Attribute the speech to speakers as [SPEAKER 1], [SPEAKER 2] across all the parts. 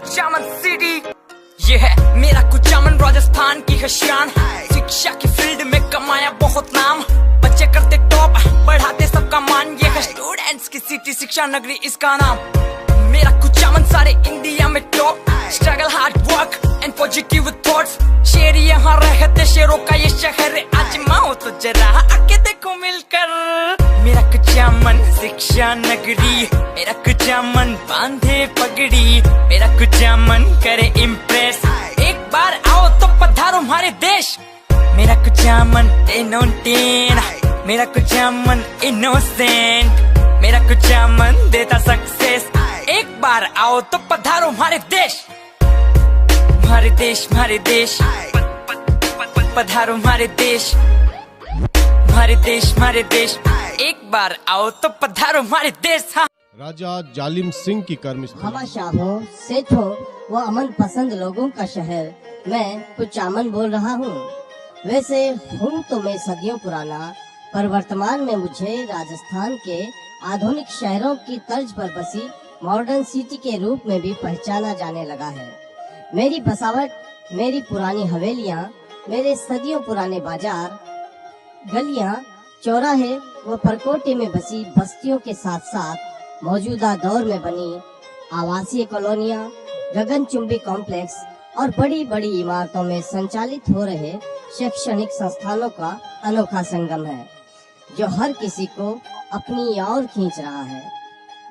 [SPEAKER 1] Kuchaman city. ये है मेरा कुचामन, राजस्थान की है शान। शिक्षा की फील्ड में कमाया बहुत नाम, बच्चे करते टॉप, बढ़ाते सबका मान। ये है स्टूडेंट्स की सिटी, शिक्षा नगरी इसका नाम। मेरा कुचामन सारे इंडिया में top, struggle hard work and positive thoughts. शेर यहाँ रहते शेरों का ये शहर, आजमाओ तो जरा आके देखो मिलकर। मेरा कुचामन शिक्षा नगरी, मेरा कुचामन बांधे पगड़ी, मेरा कुचामन करे इम्प्रेस। एक बार आओ तो पधारो हमारे देश। मेरा कुचामन 10 on 10, मेरा कुचामन इनोसेंट, मेरा कुचामन देता सक्सेस। एक बार आओ तो पधारो हमारे देश। हमारे देश, हमारे देश, पधारो हमारे देश। हमारे देश, हमारे देश, एक बार आओ तो पधारो हमारे देश। हाँ।
[SPEAKER 2] राजा जालिम सिंह की कर्मस्थली,
[SPEAKER 3] हमाशाह हो, सेठ हो, वो अमन पसंद लोगों का शहर, मैं कुचामन बोल रहा हूँ। वैसे हूँ तो मैं सदियों पुराना, पर वर्तमान में मुझे राजस्थान के आधुनिक शहरों की तर्ज पर बसी मॉडर्न सिटी के रूप में भी पहचाना जाने लगा है। मेरी बसावट, मेरी पुरानी हवेलियाँ, मेरे सदियों पुराने बाजार, गलियाँ, चौराहे व परकोटे में बसी बस्तियों के साथ साथ मौजूदा दौर में बनी आवासीय कॉलोनियाँ, गगनचुंबी कॉम्प्लेक्स और बड़ी बड़ी इमारतों में संचालित हो रहे शैक्षणिक संस्थानों का अनोखा संगम है, जो हर किसी को अपनी ओर खींच रहा है।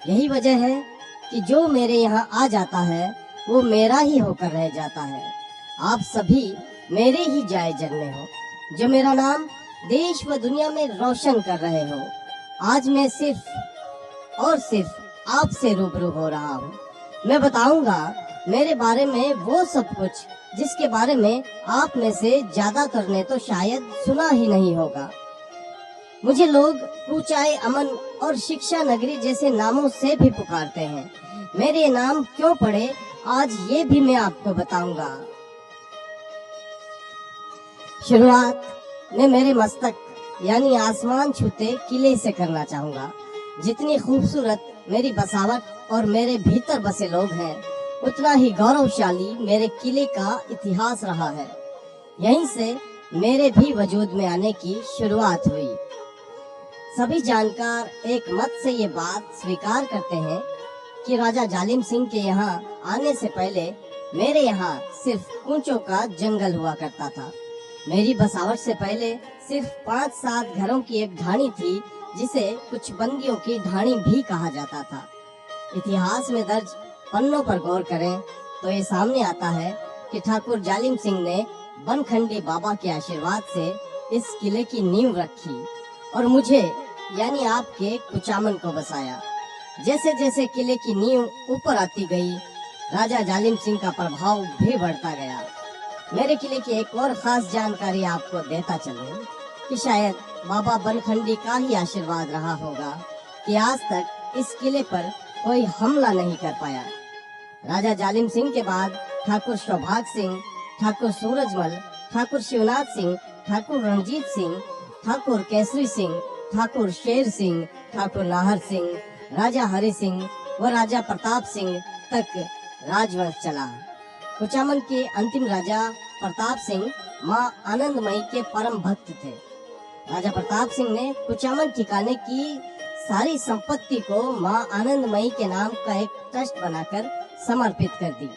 [SPEAKER 3] यही वजह है कि जो मेरे यहाँ आ जाता है वो मेरा ही होकर रह जाता है। आप सभी मेरे ही जाए जन्मे हो, जो मेरा नाम देश व दुनिया में रोशन कर रहे हो। आज मैं सिर्फ और सिर्फ आपसे रूबरू हो रहा हूँ। मैं बताऊंगा मेरे बारे में वो सब कुछ जिसके बारे में आप में से ज्यादातर ने तो शायद सुना ही नहीं होगा। मुझे लोग कुचाई, अमन और शिक्षा नगरी जैसे नामों से भी पुकारते हैं। मेरे नाम क्यों पड़े, आज ये भी मैं आपको बताऊंगा। शुरुआत मैं मेरे मस्तक यानी आसमान छूते किले से करना चाहूंगा। जितनी खूबसूरत मेरी बसावट और मेरे भीतर बसे लोग हैं, उतना ही गौरवशाली मेरे किले का इतिहास रहा है। यहीं से मेरे भी वजूद में आने की शुरुआत हुई। सभी जानकार एक मत से ये बात स्वीकार करते हैं कि राजा जालिम सिंह के यहाँ आने से पहले मेरे यहाँ सिर्फ कूंचों का जंगल हुआ करता था। मेरी बसावट से पहले सिर्फ 5-7 घरों की एक ढाणी थी, जिसे कुछ बंदियों की ढाणी भी कहा जाता था। इतिहास में दर्ज पन्नों पर गौर करें तो ये सामने आता है कि ठाकुर जालिम सिंह ने बनखंडी बाबा के आशीर्वाद से इस किले की नींव रखी और मुझे यानी आपके कुचामन को बसाया। जैसे जैसे किले की नींव ऊपर आती गई, राजा जालिम सिंह का प्रभाव भी बढ़ता गया। मेरे किले की एक और खास जानकारी आपको देता चलूं कि शायद बाबा बनखंडी का ही आशीर्वाद रहा होगा कि आज तक इस किले पर कोई हमला नहीं कर पाया। राजा जालिम सिंह के बाद ठाकुर सौभाग सिंह, ठाकुर सूरजमल, ठाकुर शिवनाथ सिंह, ठाकुर रणजीत सिंह, ठाकुर केसरी सिंह, ठाकुर शेर सिंह, ठाकुर नाहर सिंह, राजा हरि सिंह व राजा प्रताप सिंह तक राजवंश चला। कुचामन के अंतिम राजा प्रताप सिंह मां आनंदमयी के परम भक्त थे। राजा प्रताप सिंह ने कुचामन ठिकाने की सारी संपत्ति को मां आनंदमयी के नाम का एक ट्रस्ट बनाकर समर्पित कर दी।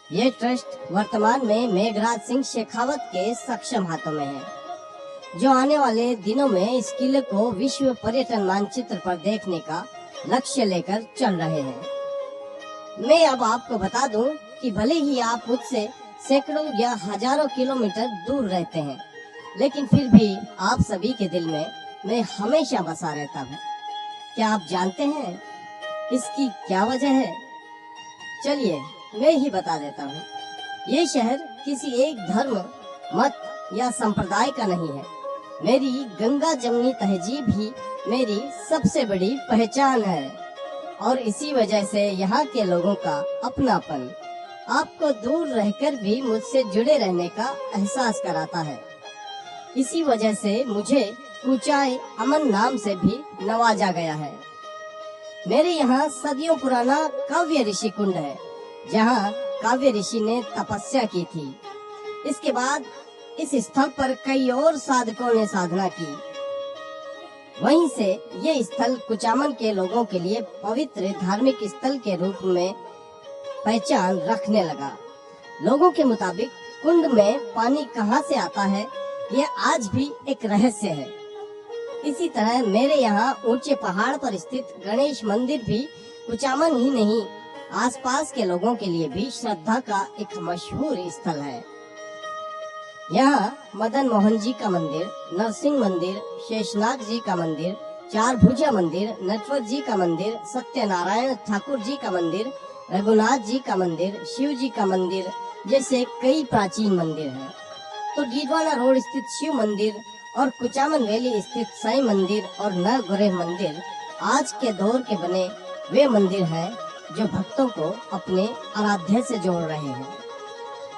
[SPEAKER 3] ये ट्रस्ट वर्तमान में मेघराज सिंह शेखावत के सक्षम हाथों में है, जो आने वाले दिनों में इस किले को विश्व पर्यटन मानचित्र पर देखने का लक्ष्य लेकर चल रहे हैं। मैं अब आपको बता दूं कि भले ही आप मुझसे सैकड़ों या हजारों किलोमीटर दूर रहते हैं, लेकिन फिर भी आप सभी के दिल में मैं हमेशा बसा रहता हूँ। क्या आप जानते हैं इसकी क्या वजह है? चलिए मैं ही बता देता हूँ। ये शहर किसी एक धर्म, मत या संप्रदाय का नहीं है। मेरी गंगा जमुनी तहजीब ही मेरी सबसे बड़ी पहचान है और इसी वजह से यहाँ के लोगों का अपनापन आपको दूर रहकर भी मुझसे जुड़े रहने का एहसास कराता है। इसी वजह से मुझे कुचाई अमन नाम से भी नवाजा गया है। मेरे यहाँ सदियों पुराना काव्य ऋषि कुंड है, जहाँ काव्य ऋषि ने तपस्या की थी। इसके बाद इस स्थल पर कई और साधकों ने साधना की। वहीं से ये स्थल कुचामन के लोगों के लिए पवित्र धार्मिक स्थल के रूप में पहचान रखने लगा। लोगों के मुताबिक कुंड में पानी कहाँ से आता है, यह आज भी एक रहस्य है। इसी तरह मेरे यहाँ ऊंचे पहाड़ पर स्थित गणेश मंदिर भी कुचामन ही नहीं, आसपास के लोगों के लिए भी श्रद्धा का एक मशहूर स्थल है। यहाँ मदन मोहन जी का मंदिर, नरसिंह मंदिर, शेषनाग जी का मंदिर, चार भुजा मंदिर, नटवर जी का मंदिर, सत्यनारायण ठाकुर जी का मंदिर, रघुनाथ जी का मंदिर, शिव जी का मंदिर जैसे कई प्राचीन मंदिर हैं। तो डीडवाना रोड स्थित शिव मंदिर और कुचामन वैली स्थित साईं मंदिर और नवग्रह मंदिर आज के दौर के बने वे मंदिर हैं जो भक्तों को अपने आराध्य से जोड़ रहे हैं।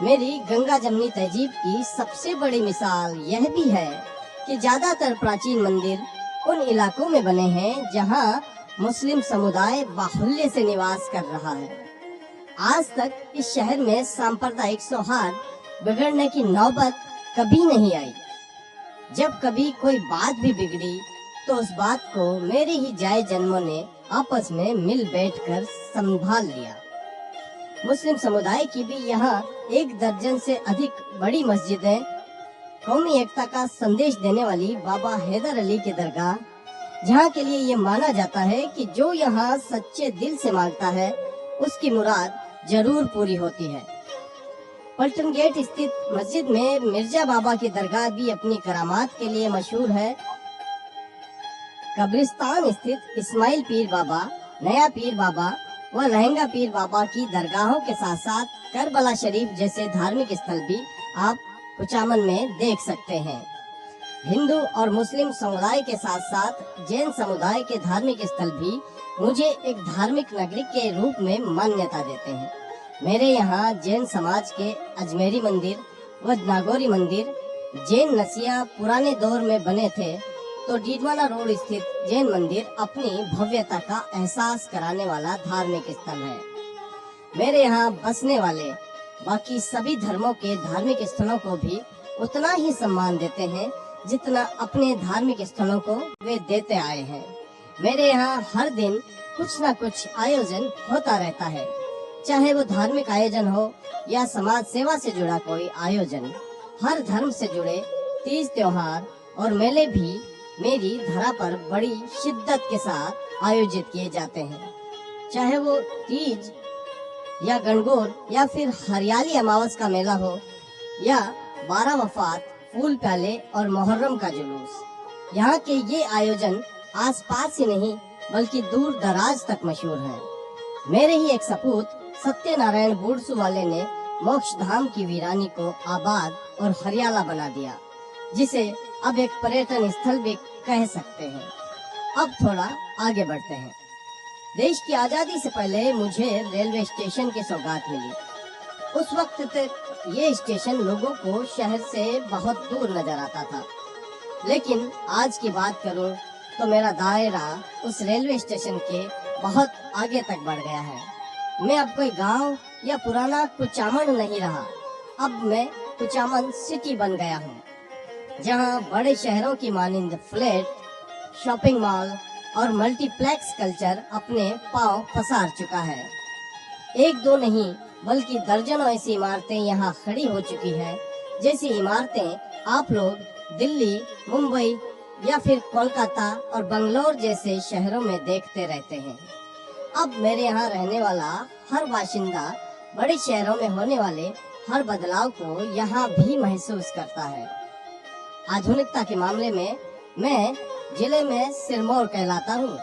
[SPEAKER 3] मेरी गंगा जमनी तहजीब की सबसे बड़ी मिसाल यह भी है कि ज्यादातर प्राचीन मंदिर उन इलाकों में बने हैं जहां मुस्लिम समुदाय बाहुल्य से निवास कर रहा है। आज तक इस शहर में सांप्रदायिक सौहार्द बिगड़ने की नौबत कभी नहीं आई। जब कभी कोई बात भी बिगड़ी तो उस बात को मेरे ही जाए जन्मों ने आपस में मिल बैठकर संभाल लिया। मुस्लिम समुदाय की भी यहाँ 1 दर्जन से अधिक बड़ी मस्जिदें, कौमी एकता का संदेश देने वाली बाबा हैदर अली की दरगाह, जहाँ के लिए ये माना जाता है कि जो यहाँ सच्चे दिल से मांगता है उसकी मुराद जरूर पूरी होती है। पल्टन गेट स्थित मस्जिद में मिर्जा बाबा की दरगाह भी अपनी करामात के लिए मशहूर है। कब्रिस्तान स्थित इस्माइल पीर बाबा, नया पीर बाबा व लहंगा पीर बाबा की दरगाहों के साथ साथ करबला शरीफ जैसे धार्मिक स्थल भी आप कुचामन में देख सकते हैं। हिंदू और मुस्लिम समुदाय के साथ साथ जैन समुदाय के धार्मिक स्थल भी मुझे एक धार्मिक नगरी के रूप में मान्यता देते हैं। मेरे यहाँ जैन समाज के अजमेरी मंदिर व नागौरी मंदिर जैन नसिया पुराने दौर में बने थे, तो डीडवाना रोड स्थित जैन मंदिर अपनी भव्यता का एहसास कराने वाला धार्मिक स्थल है। मेरे यहाँ बसने वाले बाकी सभी धर्मों के धार्मिक स्थलों को भी उतना ही सम्मान देते हैं जितना अपने धार्मिक स्थलों को वे देते आए हैं। मेरे यहाँ हर दिन कुछ न कुछ आयोजन होता रहता है, चाहे वो धार्मिक आयोजन हो या समाज सेवा से जुड़ा कोई आयोजन। हर धर्म से जुड़े तीज त्योहार और मेले भी मेरी धरा पर बड़ी शिद्दत के साथ आयोजित किए जाते हैं। चाहे वो तीज या गणगौर या फिर हरियाली अमावस का मेला हो या 12 वफात, फूल प्याले और मुहर्रम का जुलूस, यहाँ के ये आयोजन आसपास ही नहीं बल्कि दूर दराज तक मशहूर हैं। मेरे ही एक सपूत सत्यनारायण बूढ़सू वाले ने मोक्ष धाम की वीरानी को आबाद और हरियाला बना दिया, जिसे अब एक पर्यटन स्थल भी कह सकते हैं। अब थोड़ा आगे बढ़ते हैं। देश की आजादी से पहले मुझे रेलवे स्टेशन की सौगात मिली। उस वक्त तक ये स्टेशन लोगों को शहर से बहुत दूर नजर आता था, लेकिन आज की बात करूं तो मेरा दायरा उस रेलवे स्टेशन के बहुत आगे तक बढ़ गया है। मैं अब कोई गांव या पुराना कुचामन नहीं रहा, अब मैं कुचामन सिटी बन गया हूँ, जहाँ बड़े शहरों की मानिंद फ्लैट, शॉपिंग मॉल और मल्टीप्लेक्स कल्चर अपने पांव पसार चुका है। 1-2 नहीं बल्कि दर्जनों ऐसी इमारतें यहाँ खड़ी हो चुकी है, जैसी इमारतें आप लोग दिल्ली, मुंबई या फिर कोलकाता और बंगलोर जैसे शहरों में देखते रहते हैं। अब मेरे यहाँ रहने वाला हर बाशिंदा बड़े शहरों में होने वाले हर बदलाव को यहाँ भी महसूस करता है। आधुनिकता के मामले में मैं जिले में सिरमौर कहलाता हूँ।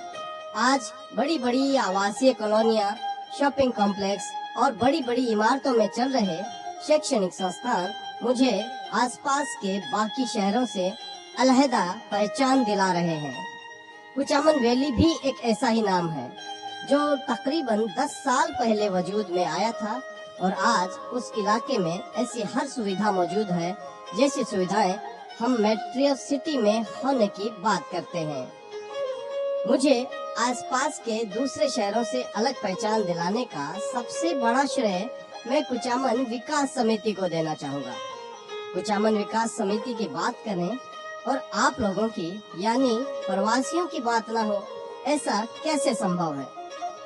[SPEAKER 3] आज बड़ी बड़ी आवासीय कॉलोनियाँ, शॉपिंग कॉम्प्लेक्स और बड़ी बड़ी इमारतों में चल रहे शैक्षणिक संस्थान मुझे आसपास के बाकी शहरों से अलहदा पहचान दिला रहे हैं। कुचामन वैली भी एक ऐसा ही नाम है जो तकरीबन 10 साल पहले वजूद में आया था और आज उस इलाके में ऐसी हर सुविधा मौजूद है जैसी सुविधाएं हम मेट्रो सिटी में होने की बात करते हैं। मुझे आसपास के दूसरे शहरों से अलग पहचान दिलाने का सबसे बड़ा श्रेय मैं कुचामन विकास समिति को देना चाहूँगा। कुचामन विकास समिति की बात करें और आप लोगों की यानी प्रवासियों की बात ना हो, ऐसा कैसे संभव है।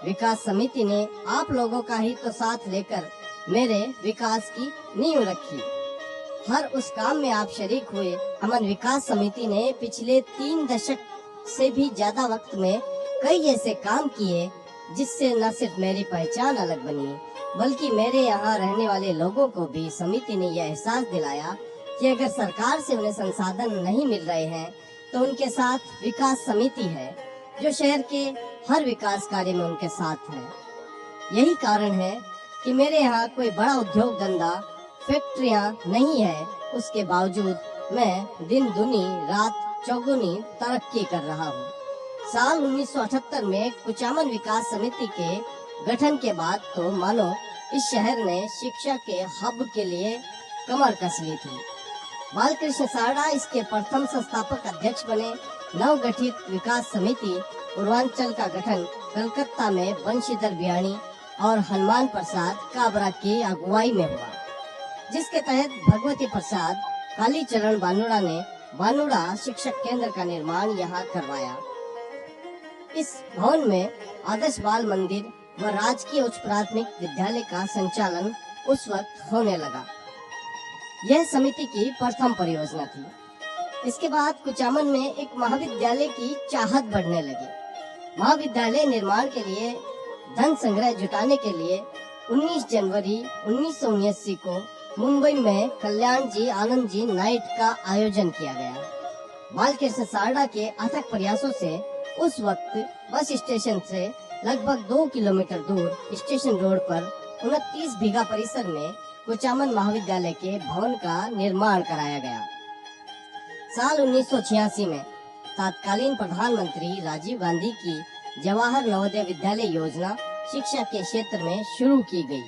[SPEAKER 3] विकास समिति ने आप लोगों का ही तो साथ लेकर मेरे विकास की नींव रखी। हर उस काम में आप शरीक हुए। अमन विकास समिति ने पिछले 3 दशक से भी ज्यादा वक्त में कई ऐसे काम किए जिससे न सिर्फ मेरी पहचान अलग बनी, बल्कि मेरे यहाँ रहने वाले लोगों को भी समिति ने यह एहसास दिलाया कि अगर सरकार से उन्हें संसाधन नहीं मिल रहे हैं तो उनके साथ विकास समिति है जो शहर के हर विकास कार्य में उनके साथ है। यही कारण है कि मेरे यहाँ कोई बड़ा उद्योग धंधा फैक्ट्रियाँ नहीं है, उसके बावजूद मैं दिन दुनी रात चौगुनी तरक्की कर रहा हूँ। साल 1978 में कुचामन विकास समिति के गठन के बाद तो मानो इस शहर ने शिक्षा के हब के लिए कमर कस ली थी। बालकृष्ण सारडा इसके प्रथम संस्थापक अध्यक्ष बने। नवगठित विकास समिति पूर्वांचल का गठन कलकत्ता में बंशीधर बियाणी और हनुमान प्रसाद काबरा की अगुवाई में हुआ, जिसके तहत भगवती प्रसाद कालीचरण बानुड़ा ने बानुड़ा शिक्षक केंद्र का निर्माण यहाँ करवाया। इस भवन में आदर्श बाल मंदिर व राजकीय उच्च प्राथमिक विद्यालय का संचालन उस वक्त होने लगा। यह समिति की प्रथम परियोजना थी। इसके बाद कुचामन में एक महाविद्यालय की चाहत बढ़ने लगी। महाविद्यालय निर्माण के लिए धन संग्रह जुटाने के लिए 19 जनवरी 1979 को मुंबई में कल्याण जी आनंद जी नाइट का आयोजन किया गया। बालकृष्ण सारडा के अथक प्रयासों से उस वक्त बस स्टेशन से लगभग 2 किलोमीटर दूर स्टेशन रोड पर 29 बीघा परिसर में कुचामन महाविद्यालय के भवन का निर्माण कराया गया। साल 1986 में तत्कालीन प्रधानमंत्री राजीव गांधी की जवाहर नवोदय विद्यालय योजना शिक्षा के क्षेत्र में शुरू की गई।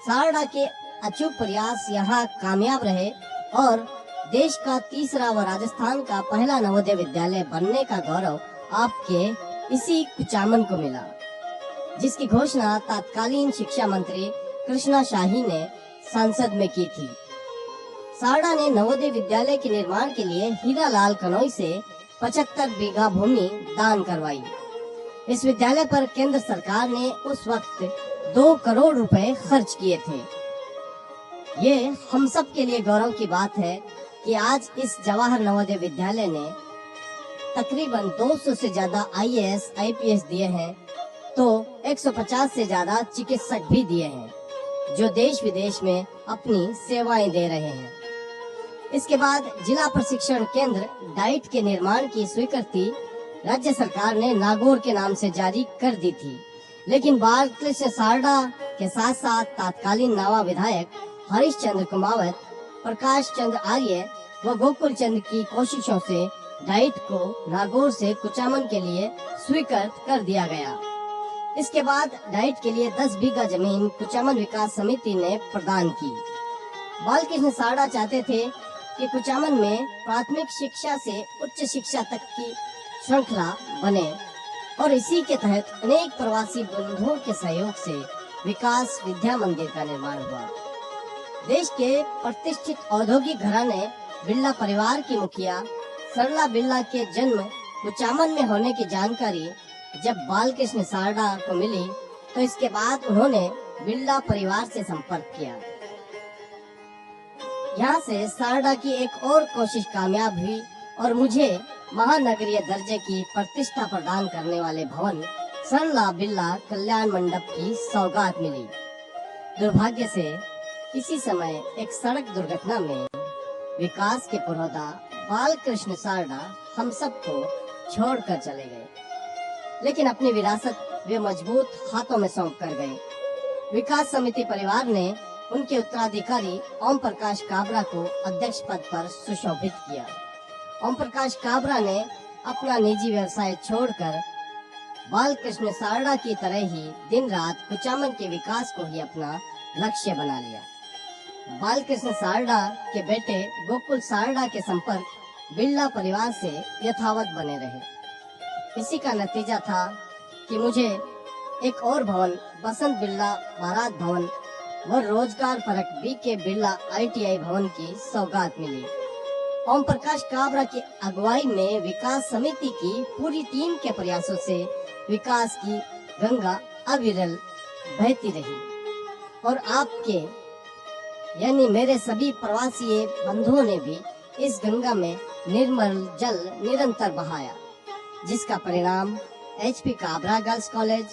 [SPEAKER 3] सारडा के अचूक प्रयास यहाँ कामयाब रहे और देश का तीसरा व राजस्थान का पहला नवोदय विद्यालय बनने का गौरव आपके इसी कुचामन को मिला, जिसकी घोषणा तत्कालीन शिक्षा मंत्री कृष्णा शाही ने संसद में की थी। सारडा ने नवोदय विद्यालय के निर्माण के लिए हीरालाल कनोई से 75 बीघा भूमि दान करवाई। इस विद्यालय पर केंद्र सरकार ने उस वक्त 2 करोड़ रुपए खर्च किए थे। ये हम सब के लिए गौरव की बात है कि आज इस जवाहर नवोदय विद्यालय ने तकरीबन 200 से ज्यादा IAS IPS दिए हैं, तो 150 से ज्यादा चिकित्सक भी दिए हैं जो देश विदेश में अपनी सेवाएं दे रहे हैं। इसके बाद जिला प्रशिक्षण केंद्र डाइट के निर्माण की स्वीकृति राज्य सरकार ने नागौर के नाम से जारी कर दी थी, लेकिन बालकृष्ण सारडा के साथ साथ तत्कालीन नवा विधायक हरीश चंद्र कुमावत, प्रकाश चंद्र आर्य व गोकुल चंद्र की कोशिशों से डाइट को नागौर से कुचामन के लिए स्वीकृत कर दिया गया। इसके बाद डाइट के लिए 10 बीघा जमीन कुचामन विकास समिति ने प्रदान की। बालकृष्ण सारडा चाहते थे कि कुचामन में प्राथमिक शिक्षा से उच्च शिक्षा तक की श्रृंखला बने और इसी के तहत अनेक प्रवासी बंधुओं के सहयोग से विकास विद्या मंदिर का निर्माण हुआ। देश के प्रतिष्ठित औद्योगिक घराने बिरला परिवार की मुखिया सरला बिरला के जन्म कुचामन में होने की जानकारी जब बालकृष्ण सारडा को मिली तो इसके बाद उन्होंने बिरला परिवार से संपर्क किया। यहाँ से सारडा की एक और कोशिश कामयाब हुई और मुझे महानगरीय दर्जे की प्रतिष्ठा प्रदान करने वाले भवन सरला बिरला कल्याण मंडप की सौगात मिली। दुर्भाग्य से इसी समय एक सड़क दुर्घटना में विकास के पुरोधा बालकृष्ण सारडा हम सबको छोड़कर चले गए, लेकिन अपनी विरासत वे मजबूत हाथों में सौंप कर गए। विकास समिति परिवार ने उनके उत्तराधिकारी ओम प्रकाश काबरा को अध्यक्ष पद पर सुशोभित किया। ओम प्रकाश काबरा ने अपना निजी व्यवसाय छोड़कर बालकृष्ण सारडा की तरह ही दिन रात कुचामन के विकास को ही अपना लक्ष्य बना लिया। बालकृष्ण सारडा के बेटे गोकुल सारडा के संपर्क बिरला परिवार से यथावत बने रहे। इसी का नतीजा था कि मुझे एक और भवन बसंत बिरला बारात भवन व रोजगार परक BK बिरला ITI भवन की सौगात मिली। ओम प्रकाश काबरा की अगुवाई में विकास समिति की पूरी टीम के प्रयासों से विकास की गंगा अविरल बहती रही और आपके यानी मेरे सभी प्रवासी बंधुओं ने भी इस गंगा में निर्मल जल निरंतर बहाया, जिसका परिणाम HP Kabra girls college,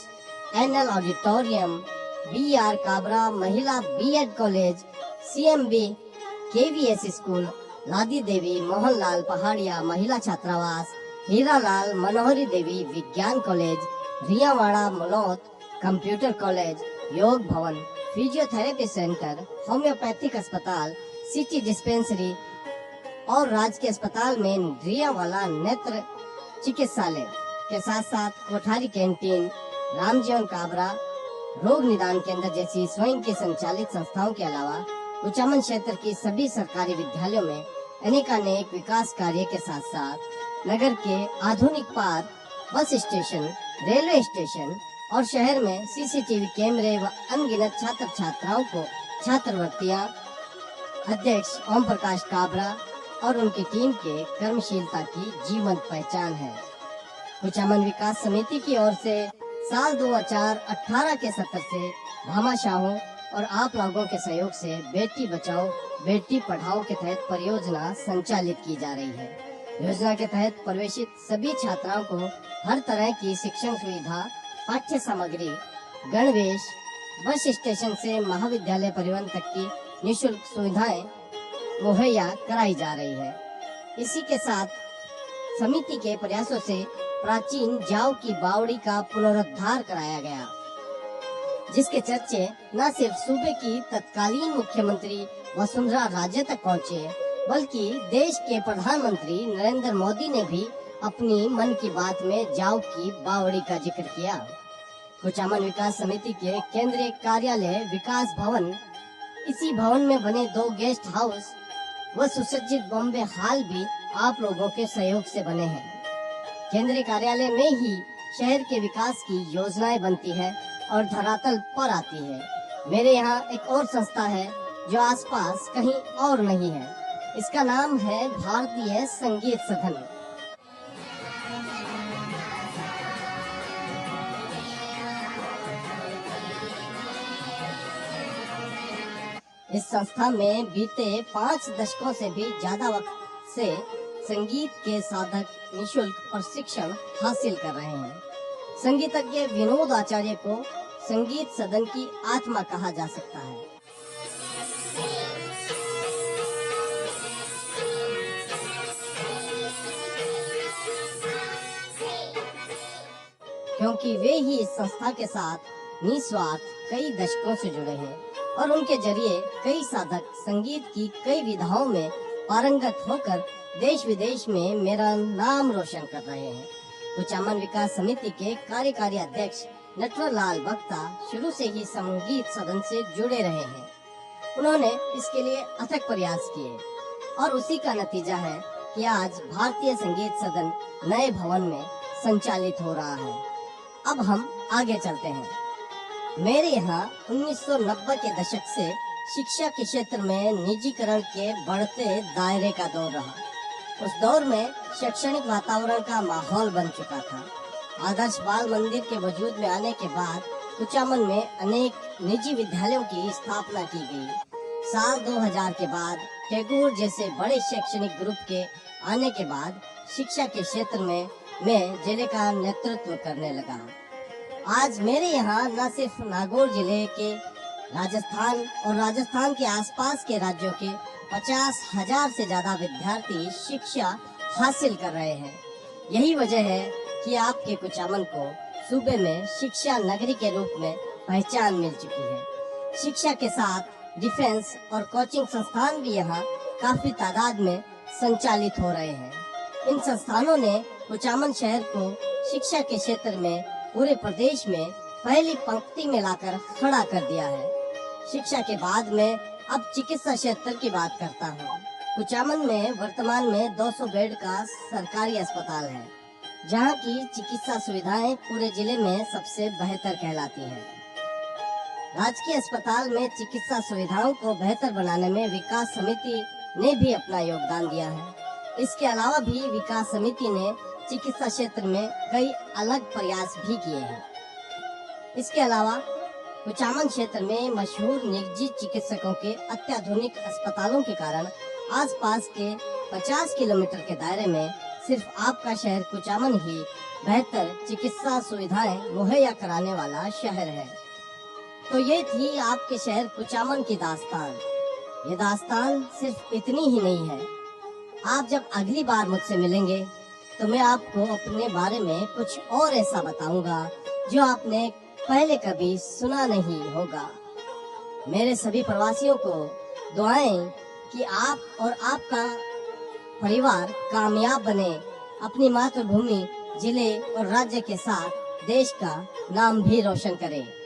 [SPEAKER 3] NL auditorium, BR Kabra महिला B.Ed college, CMB KVS school, लादी देवी मोहनलाल पहाड़िया महिला छात्रावास, हीरालाल मनोहरी देवी विज्ञान कॉलेज, रियावाड़ा मलौत कंप्यूटर कॉलेज, योग भवन, फिजियोथेरेपी सेंटर, होम्योपैथिक अस्पताल, सिटी डिस्पेंसरी और राजकीय अस्पताल में रियावाला नेत्र चिकित्सालय के साथ साथ कोठारी कैंटीन, रामजीवन काबरा रोग निदान केंद्र जैसी स्वयं की संचालित संस्थाओं के अलावा कुचामन क्षेत्र की सभी सरकारी विद्यालयों में अनेकानेक विकास कार्य के साथ साथ नगर के आधुनिक park, bus station, railway station और शहर में CCTV कैमरे व अनगिनत छात्र छात्राओं को छात्रवृत्तियां अध्यक्ष ओम प्रकाश काबरा और उनकी टीम के कर्मशीलता की जीवंत पहचान है। कुचामन विकास समिति की ओर से साल 2018 के सत्र से भामाशाहों और आप लोगों के सहयोग से बेटी बचाओ बेटी पढ़ाओ के तहत परियोजना संचालित की जा रही है। योजना के तहत प्रवेशित सभी छात्राओं को हर तरह की शिक्षण सुविधा, पाठ्य सामग्री, गणवेश, बस स्टेशन से महाविद्यालय परिवहन तक की निःशुल्क सुविधाएं मुहैया कराई जा रही है। इसी के साथ समिति के प्रयासों से प्राचीन जाव की बावड़ी का पुनरुद्धार कराया गया, जिसके चर्चे न सिर्फ सूबे की तत्कालीन मुख्यमंत्री वसुंधरा राजे तक पहुँचे, बल्कि देश के प्रधानमंत्री नरेंद्र मोदी ने भी अपनी मन की बात में जाव की बावड़ी का जिक्र किया। कुचामन विकास समिति के केंद्रीय कार्यालय विकास भवन, इसी भवन में बने 2 गेस्ट हाउस व सुसज्जित बॉम्बे हॉल भी आप लोगों के सहयोग से बने हैं। केंद्रीय कार्यालय में ही शहर के विकास की योजनाएं बनती है और धरातल पर आती है। मेरे यहाँ एक और संस्था है जो आसपास कहीं और नहीं है। इसका नाम है भारतीय संगीत सदन। इस संस्था में बीते 5 दशकों से भी ज्यादा वक्त से संगीत के साधक निःशुल्क प्रशिक्षण हासिल कर रहे हैं। संगीतज्ञ विनोद आचार्य को संगीत सदन की आत्मा कहा जा सकता है। क्योंकि वे ही इस संस्था के साथ निस्वार्थ कई दशकों से जुड़े हैं और उनके जरिए कई साधक संगीत की कई विधाओं में पारंगत होकर देश विदेश में मेरा नाम रोशन कर रहे हैं। कुचामन विकास समिति के कार्यकारी अध्यक्ष नटवरलाल बख्ता शुरू से ही संगीत सदन से जुड़े रहे हैं। उन्होंने इसके लिए अथक प्रयास किए और उसी का नतीजा है कि आज भारतीय संगीत सदन नए भवन में संचालित हो रहा है। अब हम आगे चलते हैं। मेरे यहाँ 1990 के दशक से शिक्षा के क्षेत्र में निजीकरण के बढ़ते दायरे का दौर रहा। उस दौर में शैक्षणिक वातावरण का माहौल बन चुका था। आदर्श बाल मंदिर के वजूद में आने के बाद कुचामन में अनेक निजी विद्यालयों की स्थापना की गई। साल 2000 के बाद टैगोर जैसे बड़े शैक्षणिक ग्रुप के आने के बाद शिक्षा के क्षेत्र में मैं जिले का नेतृत्व करने लगा। आज मेरे यहाँ न सिर्फ नागौर जिले के राजस्थान और राजस्थान के आसपास के राज्यों के 50,000 से ज्यादा विद्यार्थी शिक्षा हासिल कर रहे हैं। यही वजह है कि आपके कुचामन को सूबे में शिक्षा नगरी के रूप में पहचान मिल चुकी है। शिक्षा के साथ डिफेंस और कोचिंग संस्थान भी यहाँ काफी तादाद में संचालित हो रहे हैं। इन संस्थानों ने कुचामन शहर को शिक्षा के क्षेत्र में पूरे प्रदेश में पहली पंक्ति में लाकर खड़ा कर दिया है। शिक्षा के बाद में अब चिकित्सा क्षेत्र की बात करता हूँ। कुचामन में वर्तमान में 200 बेड का सरकारी अस्पताल है, जहाँ की चिकित्सा सुविधाएं पूरे जिले में सबसे बेहतर कहलाती हैं। राजकीय अस्पताल में चिकित्सा सुविधाओं को बेहतर बनाने में विकास समिति ने भी अपना योगदान दिया है। इसके अलावा भी विकास समिति ने चिकित्सा क्षेत्र में कई अलग प्रयास भी किए हैं। इसके अलावा कुचामन क्षेत्र में मशहूर निजी चिकित्सकों के अत्याधुनिक अस्पतालों के कारण आसपास के 50 किलोमीटर के दायरे में सिर्फ आपका शहर कुचामन ही बेहतर चिकित्सा सुविधाएं मुहैया कराने वाला शहर है। तो ये थी आपके शहर कुचामन की दास्तान। ये दास्तान सिर्फ इतनी ही नहीं है। आप जब अगली बार मुझसे मिलेंगे तो मैं आपको अपने बारे में कुछ और ऐसा बताऊंगा जो आपने पहले कभी सुना नहीं होगा। मेरे सभी प्रवासियों को दुआएं कि आप और आपका परिवार कामयाब बने, अपनी मातृभूमि, जिले और राज्य के साथ देश का नाम भी रोशन करें।